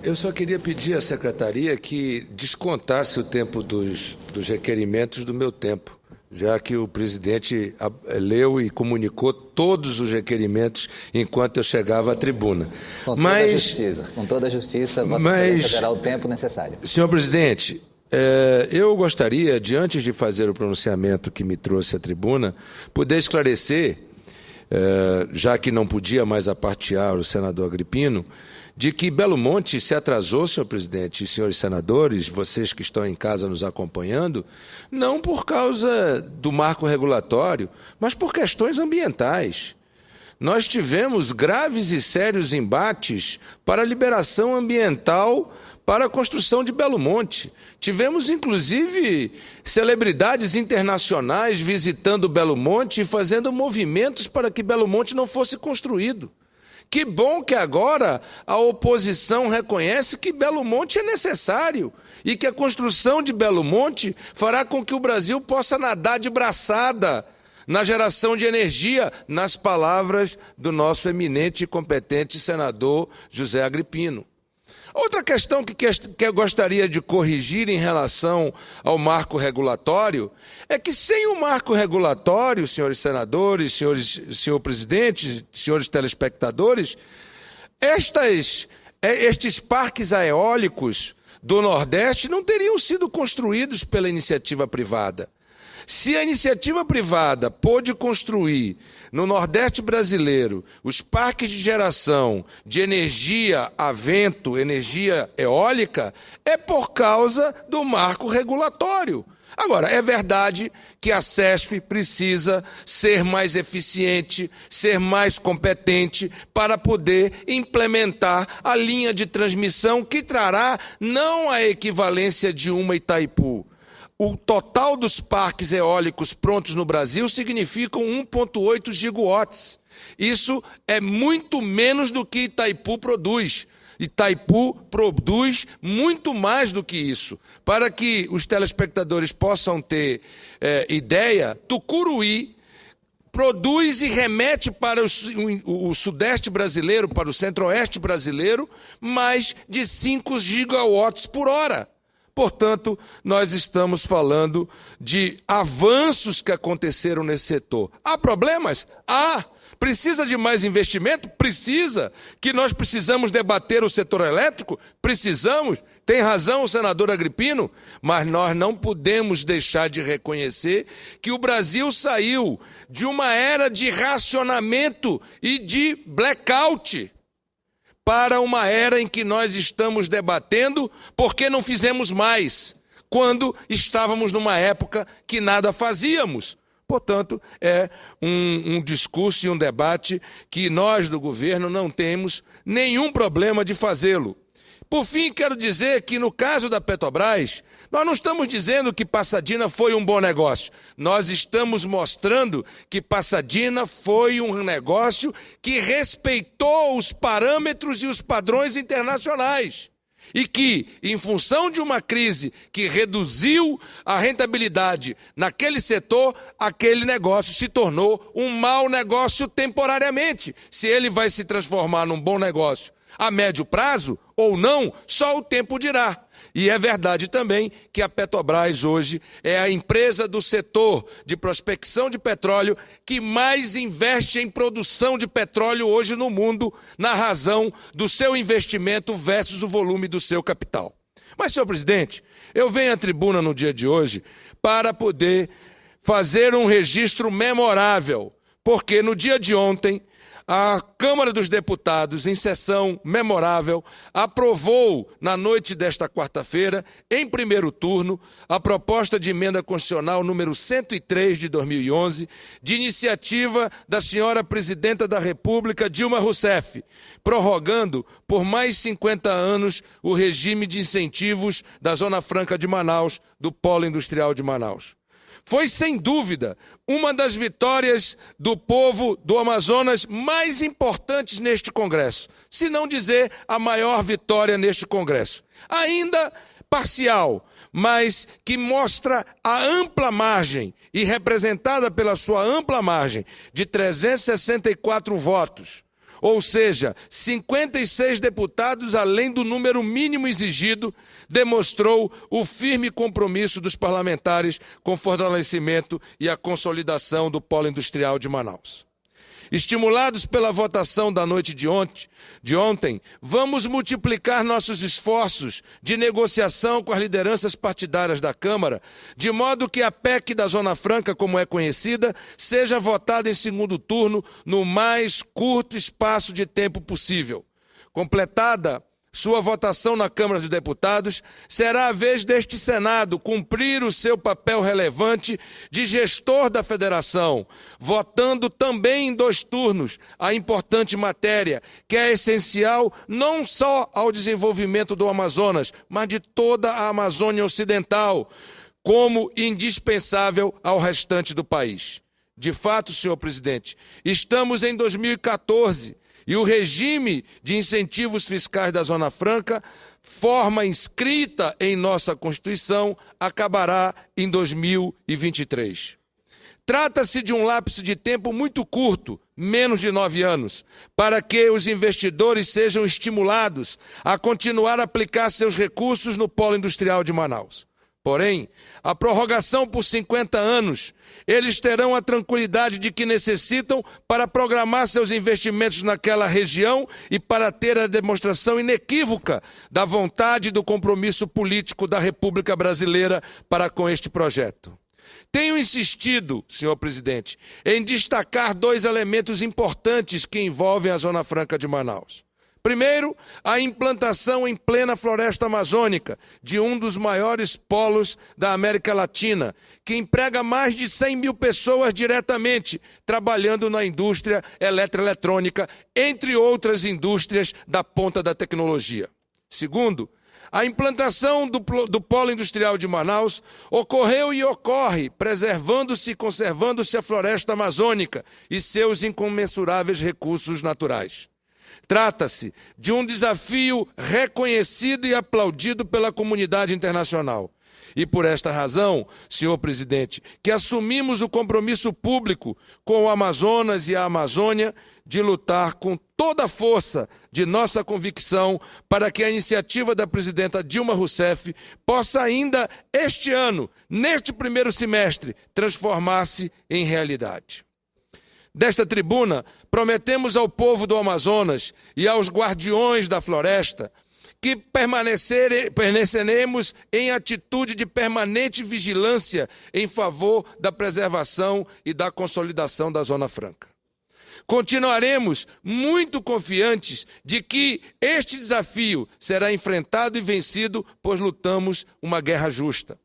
Eu só queria pedir à secretaria que descontasse o tempo dos requerimentos do meu tempo, já que o presidente leu e comunicou todos os requerimentos enquanto eu chegava à tribuna. Com toda a justiça, Vossa Excelência terá o tempo necessário. Senhor presidente, eu gostaria, diante de fazer o pronunciamento que me trouxe à tribuna, poder esclarecer, já que não podia mais apartear o senador Agripino, de que Belo Monte se atrasou, senhor presidente e senhores senadores, vocês que estão em casa nos acompanhando, não por causa do marco regulatório, mas por questões ambientais. Nós tivemos graves e sérios embates para a liberação ambiental para a construção de Belo Monte. Tivemos, inclusive, celebridades internacionais visitando Belo Monte e fazendo movimentos para que Belo Monte não fosse construído. Que bom que agora a oposição reconhece que Belo Monte é necessário e que a construção de Belo Monte fará com que o Brasil possa nadar de braçada na geração de energia, nas palavras do nosso eminente e competente senador José Agripino. Outra questão que eu gostaria de corrigir em relação ao marco regulatório é que sem o marco regulatório, senhores senadores, senhor presidente, senhores telespectadores, estes parques eólicos do Nordeste não teriam sido construídos pela iniciativa privada. Se a iniciativa privada pôde construir no Nordeste brasileiro os parques de geração de energia a vento, energia eólica, é por causa do marco regulatório. Agora, é verdade que a CESF precisa ser mais eficiente, ser mais competente para poder implementar a linha de transmissão que trará não a equivalência de uma Itaipu. O total dos parques eólicos prontos no Brasil significam 1,8 gigawatts. Isso é muito menos do que Itaipu produz. Itaipu produz muito mais do que isso. Para que os telespectadores possam ter ideia, Tucuruí produz e remete para o sudeste brasileiro, para o centro-oeste brasileiro, mais de 5 gigawatts por hora. Portanto, nós estamos falando de avanços que aconteceram nesse setor. Há problemas? Há. Precisa de mais investimento? Precisa. Que nós precisamos debater o setor elétrico? Precisamos. Tem razão o senador Agripino, mas nós não podemos deixar de reconhecer que o Brasil saiu de uma era de racionamento e de blackout para uma era em que nós estamos debatendo por que não fizemos mais, quando estávamos numa época que nada fazíamos. Portanto, é um discurso e um debate que nós do governo não temos nenhum problema de fazê-lo. Por fim, quero dizer que no caso da Petrobras, nós não estamos dizendo que Passadina foi um bom negócio. Nós estamos mostrando que Passadina foi um negócio que respeitou os parâmetros e os padrões internacionais. E que, em função de uma crise que reduziu a rentabilidade naquele setor, aquele negócio se tornou um mau negócio temporariamente. Se ele vai se transformar num bom negócio a médio prazo ou não, só o tempo dirá. E é verdade também que a Petrobras hoje é a empresa do setor de prospecção de petróleo que mais investe em produção de petróleo hoje no mundo, na razão do seu investimento versus o volume do seu capital. Mas, senhor presidente, eu venho à tribuna no dia de hoje para poder fazer um registro memorável, porque no dia de ontem a Câmara dos Deputados, em sessão memorável, aprovou, na noite desta quarta-feira, em primeiro turno, a proposta de emenda constitucional número 103 de 2011, de iniciativa da senhora Presidenta da República, Dilma Rousseff, prorrogando por mais 50 anos o regime de incentivos da Zona Franca de Manaus, do Polo Industrial de Manaus. Foi, sem dúvida, uma das vitórias do povo do Amazonas mais importantes neste Congresso, se não dizer a maior vitória neste Congresso. Ainda parcial, mas que mostra a ampla margem e representada pela sua ampla margem de 364 votos. ou seja, 56 deputados além do número mínimo exigido, demonstrou o firme compromisso dos parlamentares com o fortalecimento e a consolidação do polo industrial de Manaus. Estimulados pela votação da noite de ontem, vamos multiplicar nossos esforços de negociação com as lideranças partidárias da Câmara, de modo que a PEC da Zona Franca, como é conhecida, seja votada em segundo turno no mais curto espaço de tempo possível. Completada sua votação na Câmara dos Deputados, será a vez deste Senado cumprir o seu papel relevante de gestor da Federação, votando também em 2 turnos a importante matéria, que é essencial não só ao desenvolvimento do Amazonas, mas de toda a Amazônia Ocidental, como indispensável ao restante do país. De fato, senhor presidente, estamos em 2014, e o regime de incentivos fiscais da Zona Franca, forma inscrita em nossa Constituição, acabará em 2023. Trata-se de um lapso de tempo muito curto, menos de 9 anos, para que os investidores sejam estimulados a continuar a aplicar seus recursos no polo industrial de Manaus. Porém, a prorrogação por 50 anos, eles terão a tranquilidade de que necessitam para programar seus investimentos naquela região e para ter a demonstração inequívoca da vontade e do compromisso político da República Brasileira para com este projeto. Tenho insistido, senhor presidente, em destacar 2 elementos importantes que envolvem a Zona Franca de Manaus. Primeiro, a implantação em plena floresta amazônica de um dos maiores polos da América Latina, que emprega mais de 100 mil pessoas diretamente, trabalhando na indústria eletroeletrônica, entre outras indústrias da ponta da tecnologia. Segundo, a implantação do polo industrial de Manaus ocorreu e ocorre, preservando-se e conservando-se a floresta amazônica e seus incomensuráveis recursos naturais. Trata-se de um desafio reconhecido e aplaudido pela comunidade internacional. E por esta razão, senhor presidente, que assumimos o compromisso público com o Amazonas e a Amazônia de lutar com toda a força de nossa convicção para que a iniciativa da presidenta Dilma Rousseff possa ainda este ano, neste primeiro semestre, transformar-se em realidade. Desta tribuna, prometemos ao povo do Amazonas e aos guardiões da floresta que permaneceremos em atitude de permanente vigilância em favor da preservação e da consolidação da Zona Franca. Continuaremos muito confiantes de que este desafio será enfrentado e vencido, pois lutamos uma guerra justa.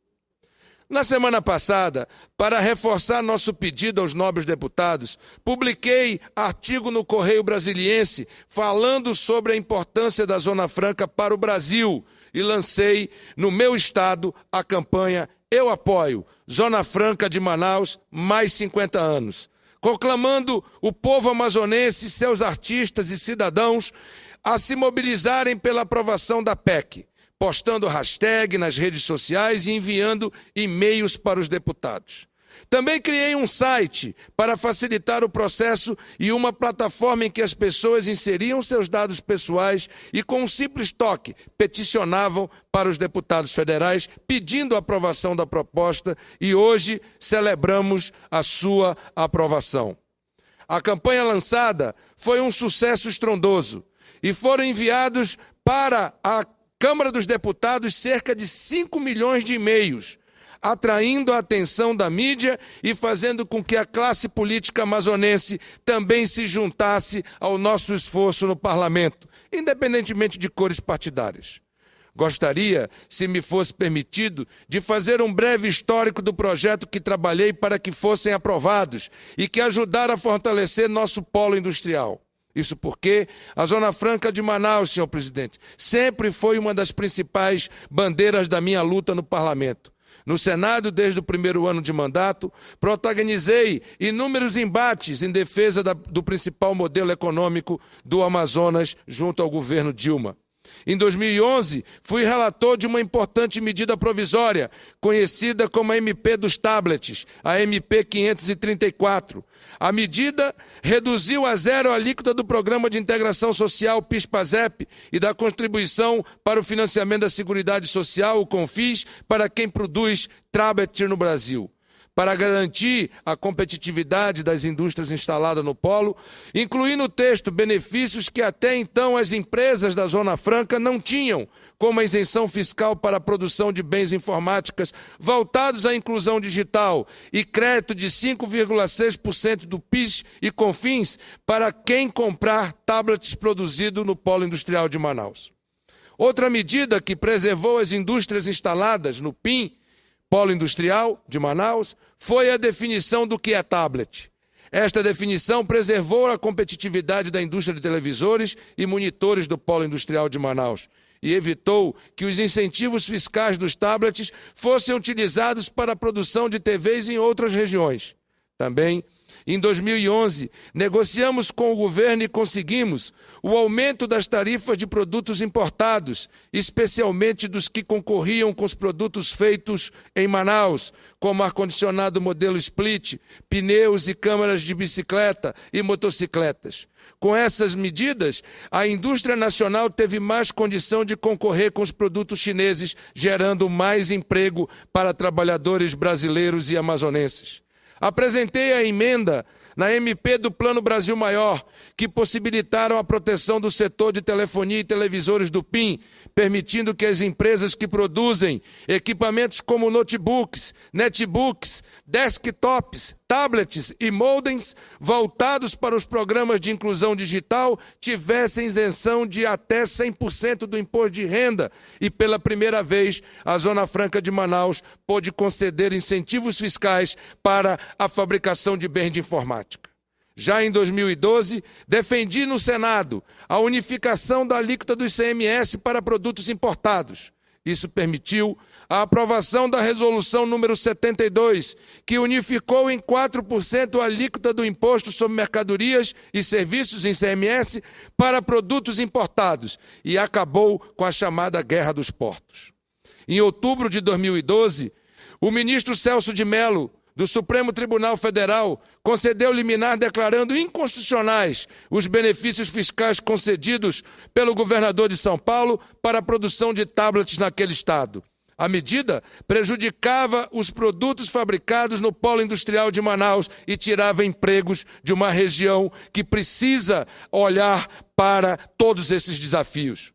Na semana passada, para reforçar nosso pedido aos nobres deputados, publiquei artigo no Correio Brasiliense falando sobre a importância da Zona Franca para o Brasil e lancei no meu estado a campanha Eu Apoio, Zona Franca de Manaus, mais 50 anos, conclamando o povo amazonense, seus artistas e cidadãos a se mobilizarem pela aprovação da PEC, postando hashtag nas redes sociais e enviando e-mails para os deputados. Também criei um site para facilitar o processo e uma plataforma em que as pessoas inseriam seus dados pessoais e, com um simples toque, peticionavam para os deputados federais pedindo a aprovação da proposta e hoje celebramos a sua aprovação. A campanha lançada foi um sucesso estrondoso e foram enviados para a Câmara dos Deputados cerca de 5 milhões de e-mails, atraindo a atenção da mídia e fazendo com que a classe política amazonense também se juntasse ao nosso esforço no parlamento, independentemente de cores partidárias. Gostaria, se me fosse permitido, de fazer um breve histórico do projeto que trabalhei para que fossem aprovados e que ajudaram a fortalecer nosso polo industrial. Isso porque a Zona Franca de Manaus, senhor presidente, sempre foi uma das principais bandeiras da minha luta no parlamento. No Senado, desde o primeiro ano de mandato, protagonizei inúmeros embates em defesa do principal modelo econômico do Amazonas junto ao governo Dilma. Em 2011, fui relator de uma importante medida provisória, conhecida como a MP dos tablets, a MP 534. A medida reduziu a zero a alíquota do Programa de Integração Social PIS/PASEP e da Contribuição para o Financiamento da Seguridade Social, o CONFIS, para quem produz tablet no Brasil. Para garantir a competitividade das indústrias instaladas no polo, incluí no texto benefícios que até então as empresas da Zona Franca não tinham, como a isenção fiscal para a produção de bens informáticos voltados à inclusão digital e crédito de 5,6% do PIS e CONFINS para quem comprar tablets produzidos no polo industrial de Manaus. Outra medida que preservou as indústrias instaladas no PIM, Polo Industrial de Manaus, foi a definição do que é tablet. Esta definição preservou a competitividade da indústria de televisores e monitores do Polo Industrial de Manaus e evitou que os incentivos fiscais dos tablets fossem utilizados para a produção de TVs em outras regiões. Também, em 2011, negociamos com o governo e conseguimos o aumento das tarifas de produtos importados, especialmente dos que concorriam com os produtos feitos em Manaus, como ar-condicionado modelo split, pneus e câmaras de bicicleta e motocicletas. Com essas medidas, a indústria nacional teve mais condição de concorrer com os produtos chineses, gerando mais emprego para trabalhadores brasileiros e amazonenses. Apresentei a emenda na MP do Plano Brasil Maior, que possibilitaram a proteção do setor de telefonia e televisores do PIM, permitindo que as empresas que produzem equipamentos como notebooks, netbooks, desktops, tablets e modems voltados para os programas de inclusão digital tivessem isenção de até 100% do imposto de renda e, pela primeira vez, a Zona Franca de Manaus pôde conceder incentivos fiscais para a fabricação de bens de informática. Já em 2012, defendi no Senado a unificação da alíquota do ICMS para produtos importados. Isso permitiu a aprovação da resolução número 72, que unificou em 4% a alíquota do imposto sobre mercadorias e serviços em ICMS para produtos importados e acabou com a chamada Guerra dos Portos. Em outubro de 2012, o ministro Celso de Mello, do Supremo Tribunal Federal, concedeu liminar declarando inconstitucionais os benefícios fiscais concedidos pelo governador de São Paulo para a produção de tablets naquele estado. A medida prejudicava os produtos fabricados no Polo Industrial de Manaus e tirava empregos de uma região que precisa olhar para todos esses desafios.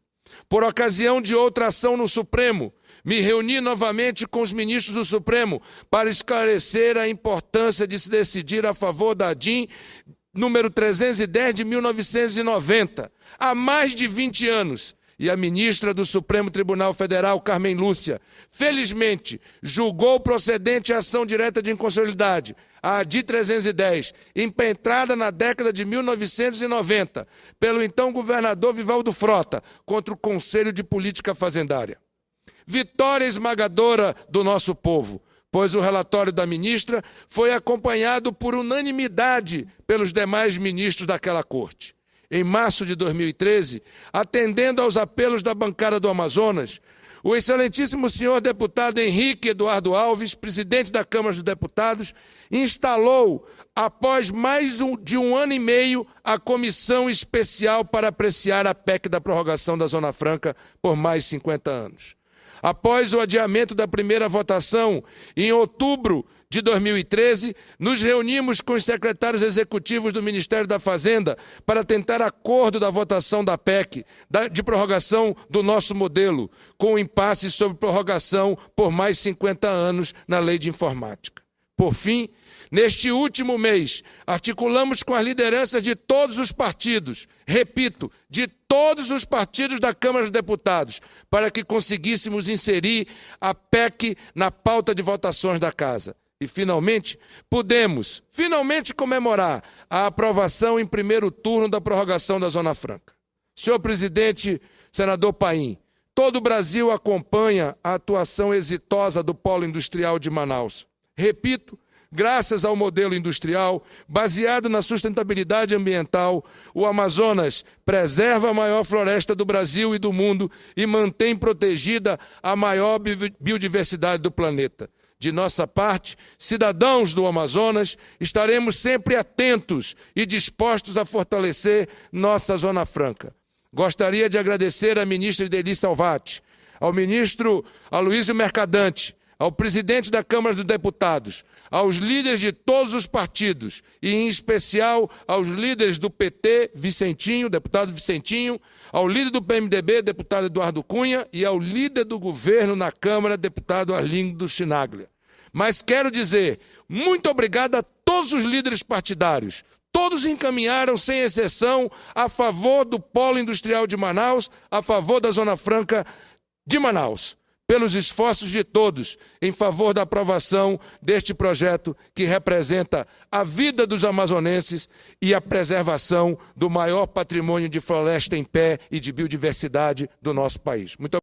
Por ocasião de outra ação no Supremo, me reuni novamente com os ministros do Supremo para esclarecer a importância de se decidir a favor da DIN número 310 de 1990, há mais de 20 anos. E a ministra do Supremo Tribunal Federal, Carmen Lúcia, felizmente julgou procedente a ação direta de inconstitucionalidade, a DIN 310, impetrada na década de 1990, pelo então governador Vivaldo Frota, contra o Conselho de Política Fazendária. Vitória esmagadora do nosso povo, pois o relatório da ministra foi acompanhado por unanimidade pelos demais ministros daquela corte. Em março de 2013, atendendo aos apelos da bancada do Amazonas, o excelentíssimo senhor deputado Henrique Eduardo Alves, presidente da Câmara dos Deputados, instalou, após mais de um ano e meio, a comissão especial para apreciar a PEC da prorrogação da Zona Franca por mais 50 anos. Após o adiamento da primeira votação, em outubro de 2013, nos reunimos com os secretários executivos do Ministério da Fazenda para tentar acordo da votação da PEC, de prorrogação do nosso modelo, com o impasse sobre prorrogação por mais 50 anos na Lei de Informática. Por fim, neste último mês, articulamos com as lideranças de todos os partidos, repito, de todos os partidos da Câmara dos Deputados, para que conseguíssemos inserir a PEC na pauta de votações da Casa. E, finalmente, pudemos comemorar a aprovação em primeiro turno da prorrogação da Zona Franca. Senhor presidente, senador Paim, todo o Brasil acompanha a atuação exitosa do Polo Industrial de Manaus. Repito, Graças ao modelo industrial, baseado na sustentabilidade ambiental, o Amazonas preserva a maior floresta do Brasil e do mundo e mantém protegida a maior biodiversidade do planeta. De nossa parte, cidadãos do Amazonas, estaremos sempre atentos e dispostos a fortalecer nossa Zona Franca. Gostaria de agradecer à ministra Ideli Salvati, ao ministro Aloysio Mercadante, ao presidente da Câmara dos Deputados, aos líderes de todos os partidos, e em especial aos líderes do PT, Vicentinho, deputado Vicentinho, ao líder do PMDB, deputado Eduardo Cunha, e ao líder do governo na Câmara, deputado Arlindo Chinaglia. Mas quero dizer, muito obrigado a todos os líderes partidários. Todos encaminharam, sem exceção, a favor do Polo Industrial de Manaus, a favor da Zona Franca de Manaus, pelos esforços de todos em favor da aprovação deste projeto que representa a vida dos amazonenses e a preservação do maior patrimônio de floresta em pé e de biodiversidade do nosso país. Muito obrigado.